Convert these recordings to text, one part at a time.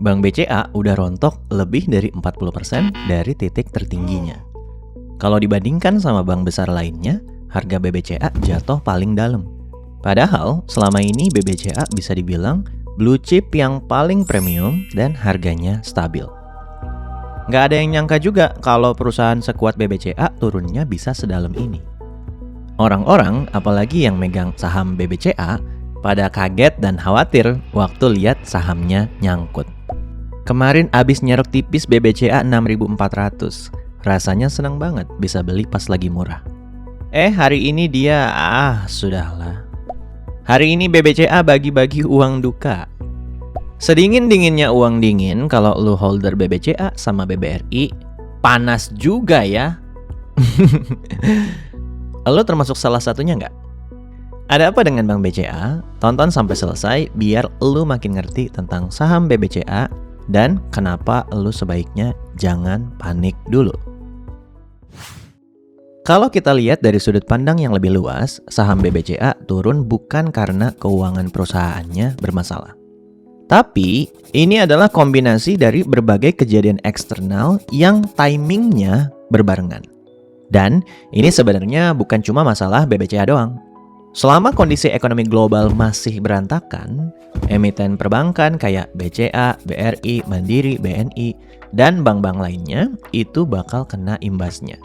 Bank BCA udah rontok lebih dari 40% dari titik tertingginya. Kalau dibandingkan sama bank besar lainnya, harga BBCA jatuh paling dalam. Padahal selama ini BBCA bisa dibilang blue chip yang paling premium dan harganya stabil. Nggak ada yang nyangka juga kalau perusahaan sekuat BBCA turunnya bisa sedalam ini. Orang-orang, apalagi yang megang saham BBCA, pada kaget dan khawatir waktu lihat sahamnya nyangkut. Kemarin abis nyerok tipis BBCA 6.400. Rasanya senang banget bisa beli pas lagi murah. Hari ini dia, sudahlah. Hari ini BBCA bagi-bagi uang duka. Sedingin-dinginnya uang dingin kalau lu holder BBCA sama BBRI, panas juga ya. Lu termasuk salah satunya nggak? Ada apa dengan Bank BCA? Tonton sampai selesai biar lu makin ngerti tentang saham BBCA dan kenapa lu sebaiknya jangan panik dulu. Kalau kita lihat dari sudut pandang yang lebih luas, saham BBCA turun bukan karena keuangan perusahaannya bermasalah. Tapi, ini adalah kombinasi dari berbagai kejadian eksternal yang timingnya berbarengan. Dan ini sebenarnya bukan cuma masalah BBCA doang. Selama kondisi ekonomi global masih berantakan, emiten perbankan kayak BCA, BRI, Mandiri, BNI, dan bank-bank lainnya itu bakal kena imbasnya.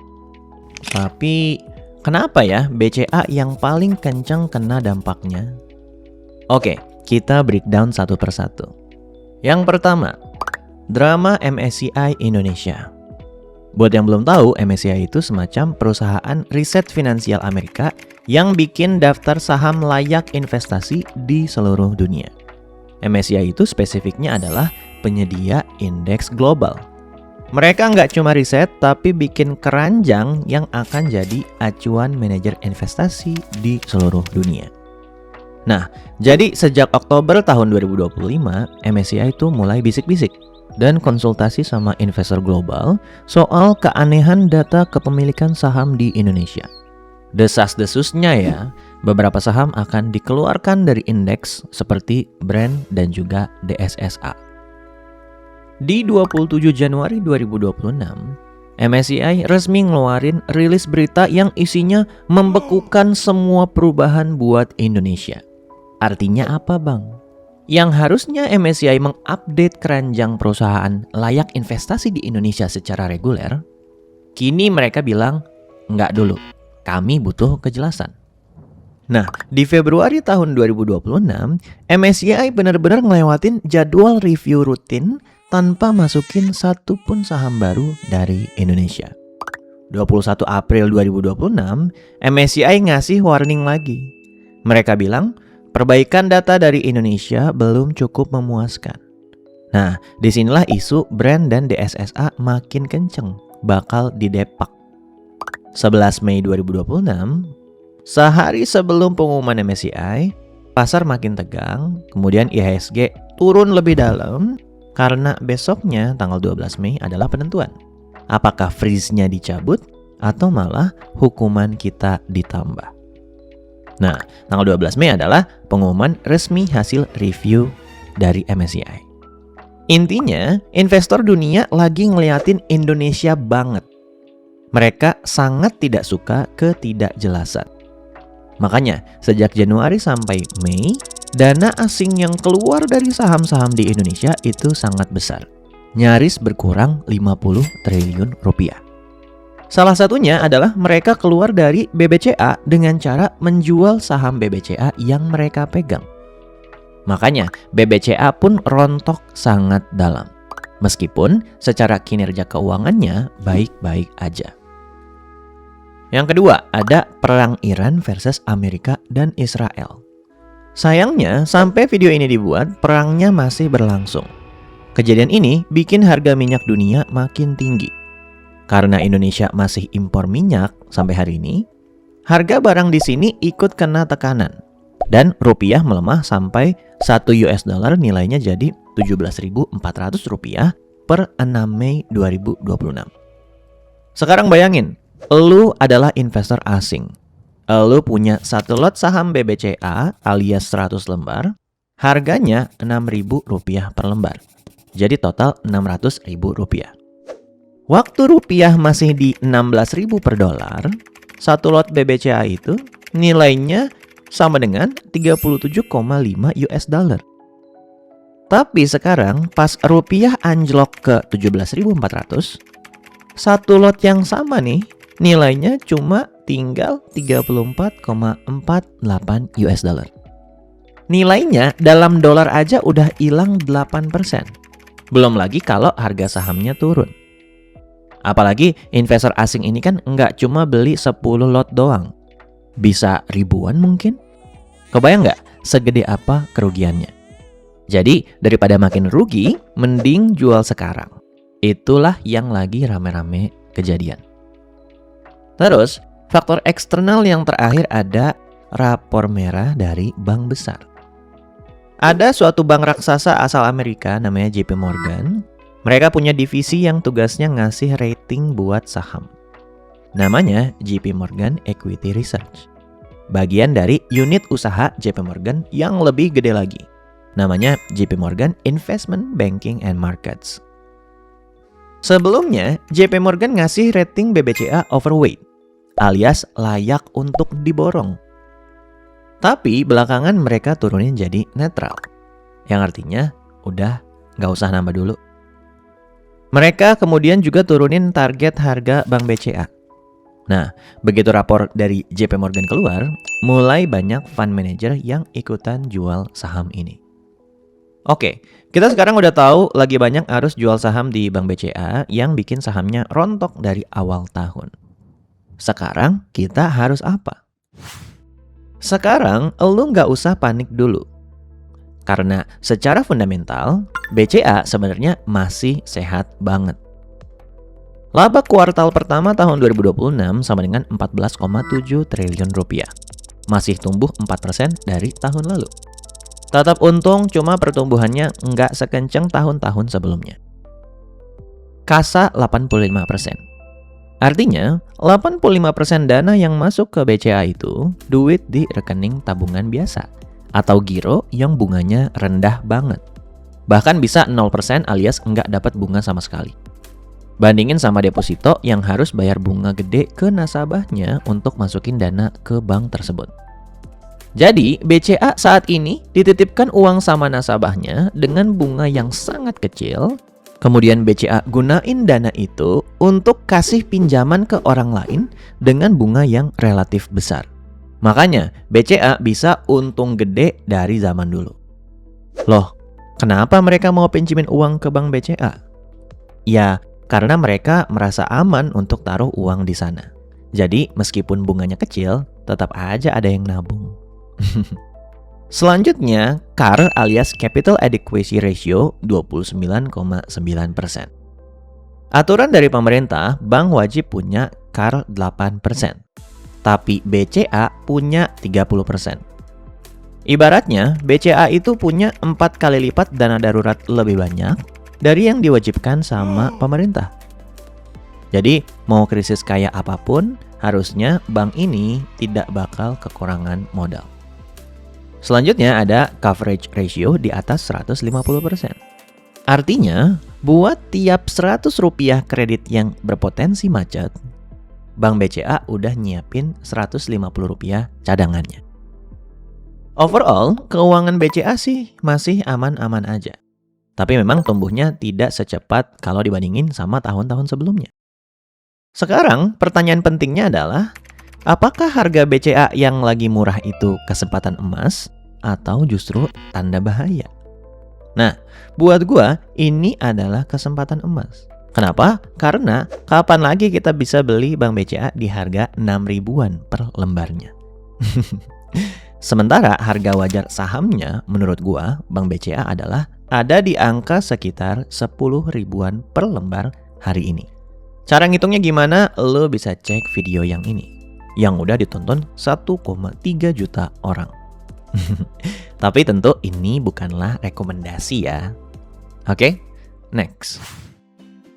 Tapi, kenapa ya BCA yang paling kencang kena dampaknya? Oke, kita breakdown satu persatu. Yang pertama, drama MSCI Indonesia. Buat yang belum tahu, MSCI itu semacam perusahaan riset finansial Amerika yang bikin daftar saham layak investasi di seluruh dunia. MSCI itu spesifiknya adalah penyedia indeks global. Mereka nggak cuma riset, tapi bikin keranjang yang akan jadi acuan manajer investasi di seluruh dunia. Nah, jadi sejak Oktober tahun 2025, MSCI itu mulai bisik-bisik dan konsultasi sama investor global soal keanehan data kepemilikan saham di Indonesia. Desas-desusnya ya, beberapa saham akan dikeluarkan dari indeks seperti BRAND dan juga DSSA. Di 27 Januari 2026, MSCI resmi ngeluarin rilis berita yang isinya membekukan semua perubahan buat Indonesia. Artinya apa, Bang? Yang harusnya MSCI mengupdate keranjang perusahaan layak investasi di Indonesia secara reguler, kini mereka bilang, enggak dulu, kami butuh kejelasan. Nah, di Februari tahun 2026, MSCI benar-benar ngelewatin jadwal review rutin tanpa masukin satu pun saham baru dari Indonesia. 21 April 2026, MSCI ngasih warning lagi. Mereka bilang, perbaikan data dari Indonesia belum cukup memuaskan. Nah, disinilah isu BRAND dan DSSA makin kenceng, bakal didepak. 11 Mei 2026, sehari sebelum pengumuman MSCI, pasar makin tegang, kemudian IHSG turun lebih dalam, karena besoknya tanggal 12 Mei adalah penentuan. Apakah freeze-nya dicabut atau malah hukuman kita ditambah. Nah, tanggal 12 Mei adalah pengumuman resmi hasil review dari MSCI. Intinya, investor dunia lagi ngeliatin Indonesia banget. Mereka sangat tidak suka ketidakjelasan. Makanya, sejak Januari sampai Mei, dana asing yang keluar dari saham-saham di Indonesia itu sangat besar. Nyaris berkurang 50 triliun rupiah. Salah satunya adalah mereka keluar dari BBCA dengan cara menjual saham BBCA yang mereka pegang. Makanya BBCA pun rontok sangat dalam. Meskipun secara kinerja keuangannya baik-baik aja. Yang kedua, ada perang Iran versus Amerika dan Israel. Sayangnya, sampai video ini dibuat, perangnya masih berlangsung. Kejadian ini bikin harga minyak dunia makin tinggi. Karena Indonesia masih impor minyak sampai hari ini, harga barang di sini ikut kena tekanan. Dan rupiah melemah sampai 1 US dollar nilainya jadi 17.400 rupiah per 6 Mei 2026. Sekarang bayangin, lu adalah investor asing. Lu punya satu lot saham BBCA alias 100 lembar, harganya Rp6.000 per lembar. Jadi total Rp600.000. Waktu rupiah masih di 16.000 per dolar, satu lot BBCA itu nilainya sama dengan 37,5 US dollar. Tapi sekarang pas rupiah anjlok ke 17.400, satu lot yang sama nih nilainya cuma tinggal 34,48 US dollar. Nilainya dalam dolar aja udah hilang 8%. Belum lagi kalau harga sahamnya turun. Apalagi investor asing ini kan nggak cuma beli 10 lot doang. Bisa ribuan mungkin. Kebayang nggak segede apa kerugiannya? Jadi daripada makin rugi, mending jual sekarang. Itulah yang lagi rame-rame kejadian. Terus, faktor eksternal yang terakhir ada rapor merah dari bank besar. Ada suatu bank raksasa asal Amerika namanya JP Morgan. Mereka punya divisi yang tugasnya ngasih rating buat saham. Namanya JP Morgan Equity Research. Bagian dari unit usaha JP Morgan yang lebih gede lagi. Namanya JP Morgan Investment Banking and Markets. Sebelumnya, JP Morgan ngasih rating BBCA overweight, alias layak untuk diborong. Tapi belakangan mereka turunin jadi netral, yang artinya udah nggak usah nambah dulu. Mereka kemudian juga turunin target harga Bank BCA. Nah, begitu rapor dari JP Morgan keluar, mulai banyak fund manager yang ikutan jual saham ini. Oke, kita sekarang udah tahu lagi banyak arus jual saham di Bank BCA yang bikin sahamnya rontok dari awal tahun. Sekarang kita harus apa? Sekarang lu nggak usah panik dulu. Karena secara fundamental, BCA sebenarnya masih sehat banget. Laba kuartal pertama tahun 2026 sama dengan 14,7 triliun rupiah. Masih tumbuh 4% dari tahun lalu. Tetap untung, cuma pertumbuhannya nggak sekencang tahun-tahun sebelumnya. Kasa 85%. Artinya, 85% dana yang masuk ke BCA itu duit di rekening tabungan biasa atau giro yang bunganya rendah banget. Bahkan bisa 0% alias nggak dapat bunga sama sekali. Bandingin sama deposito yang harus bayar bunga gede ke nasabahnya untuk masukin dana ke bank tersebut. Jadi, BCA saat ini dititipkan uang sama nasabahnya dengan bunga yang sangat kecil. Kemudian BCA gunain dana itu untuk kasih pinjaman ke orang lain dengan bunga yang relatif besar. Makanya BCA bisa untung gede dari zaman dulu. Loh, kenapa mereka mau pinjemin uang ke bank BCA? Ya, karena mereka merasa aman untuk taruh uang di sana. Jadi meskipun bunganya kecil, tetap aja ada yang nabung. Selanjutnya, CAR alias Capital Adequacy Ratio 29,9%. Aturan dari pemerintah, bank wajib punya CAR 8%. Tapi BCA punya 30%. Ibaratnya, BCA itu punya 4 kali lipat dana darurat lebih banyak dari yang diwajibkan sama pemerintah. Jadi, mau krisis kayak apapun, harusnya bank ini tidak bakal kekurangan modal. Selanjutnya ada coverage ratio di atas 150%. Artinya, buat tiap Rp100 kredit yang berpotensi macet, Bank BCA udah nyiapin Rp150 cadangannya. Overall, keuangan BCA sih masih aman-aman aja. Tapi memang tumbuhnya tidak secepat kalau dibandingin sama tahun-tahun sebelumnya. Sekarang, pertanyaan pentingnya adalah, apakah harga BCA yang lagi murah itu kesempatan emas atau justru tanda bahaya? Nah, buat gua ini adalah kesempatan emas. Kenapa? Karena kapan lagi kita bisa beli Bank BCA di harga 6 ribuan per lembarnya. Sementara harga wajar sahamnya menurut gua Bank BCA adalah ada di angka sekitar 10 ribuan per lembar hari ini. Cara ngitungnya gimana? Lo bisa cek video yang ini, yang udah ditonton 1,3 juta orang. Tapi tentu ini bukanlah rekomendasi ya. Oke, next.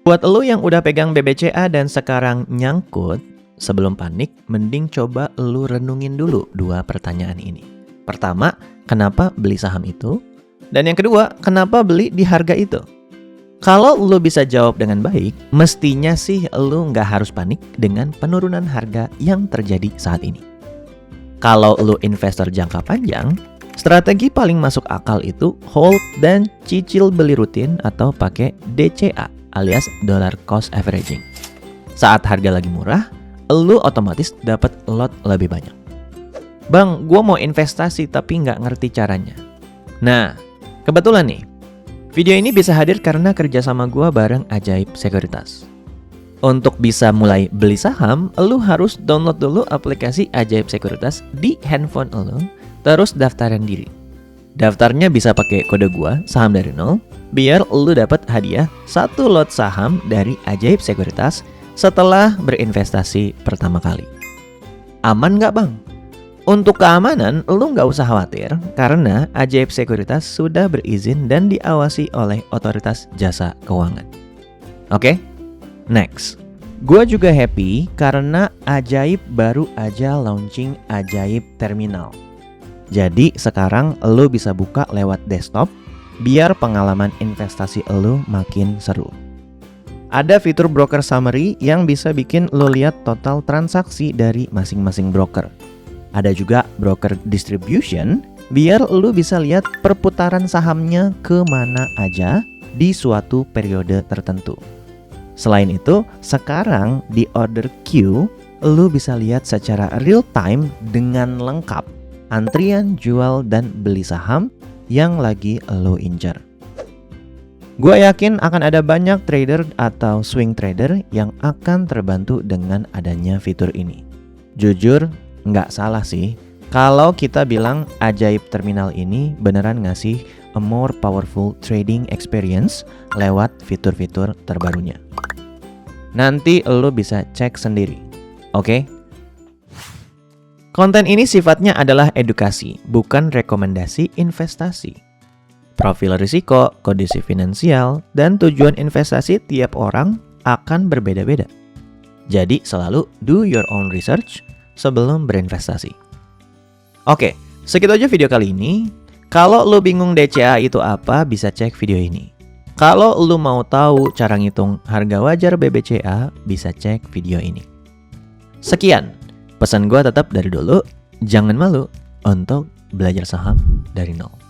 Buat lo yang udah pegang BBCA dan sekarang nyangkut, sebelum panik, mending coba lo renungin dulu 2 pertanyaan ini. Pertama, kenapa beli saham itu? Dan yang kedua, kenapa beli di harga itu? Kalau lo bisa jawab dengan baik, mestinya sih lo nggak harus panik dengan penurunan harga yang terjadi saat ini. Kalau lo investor jangka panjang, strategi paling masuk akal itu hold dan cicil beli rutin atau pakai DCA alias dollar cost averaging. Saat harga lagi murah, lo otomatis dapat lot lebih banyak. Bang, gue mau investasi tapi nggak ngerti caranya. Nah, kebetulan nih, video ini bisa hadir karena kerjasama gue bareng Ajaib Sekuritas. Untuk bisa mulai beli saham, lo harus download dulu aplikasi Ajaib Sekuritas di handphone lo, terus daftarin diri. Daftarnya bisa pakai kode gua, saham dari nol, biar lo dapat hadiah 1 lot saham dari Ajaib Sekuritas setelah berinvestasi pertama kali. Aman nggak bang? Untuk keamanan, lo nggak usah khawatir karena Ajaib Sekuritas sudah berizin dan diawasi oleh Otoritas Jasa Keuangan. Oke? Next. Gua juga happy karena Ajaib baru aja launching Ajaib Terminal. Jadi sekarang lo bisa buka lewat desktop biar pengalaman investasi lo makin seru. Ada fitur broker summary yang bisa bikin lo lihat total transaksi dari masing-masing broker. Ada juga broker distribution, biar lu bisa lihat perputaran sahamnya kemana aja di suatu periode tertentu. Selain itu, sekarang di order queue, lu bisa lihat secara real time dengan lengkap antrian jual dan beli saham yang lagi lu incar. Gue yakin akan ada banyak trader atau swing trader yang akan terbantu dengan adanya fitur ini. Jujur, nggak salah sih kalau kita bilang Ajaib Terminal ini beneran ngasih a more powerful trading experience lewat fitur-fitur terbarunya. Nanti lo bisa cek sendiri, oke? Konten ini sifatnya adalah edukasi, bukan rekomendasi investasi. Profil risiko, kondisi finansial, dan tujuan investasi tiap orang akan berbeda-beda. Jadi selalu do your own research sebelum berinvestasi. Oke, segitu aja video kali ini. Kalau lo bingung DCA itu apa, bisa cek video ini. Kalau lo mau tahu cara ngitung harga wajar BBCA, bisa cek video ini. Sekian, pesan gue tetap dari dulu, jangan malu untuk belajar saham dari nol.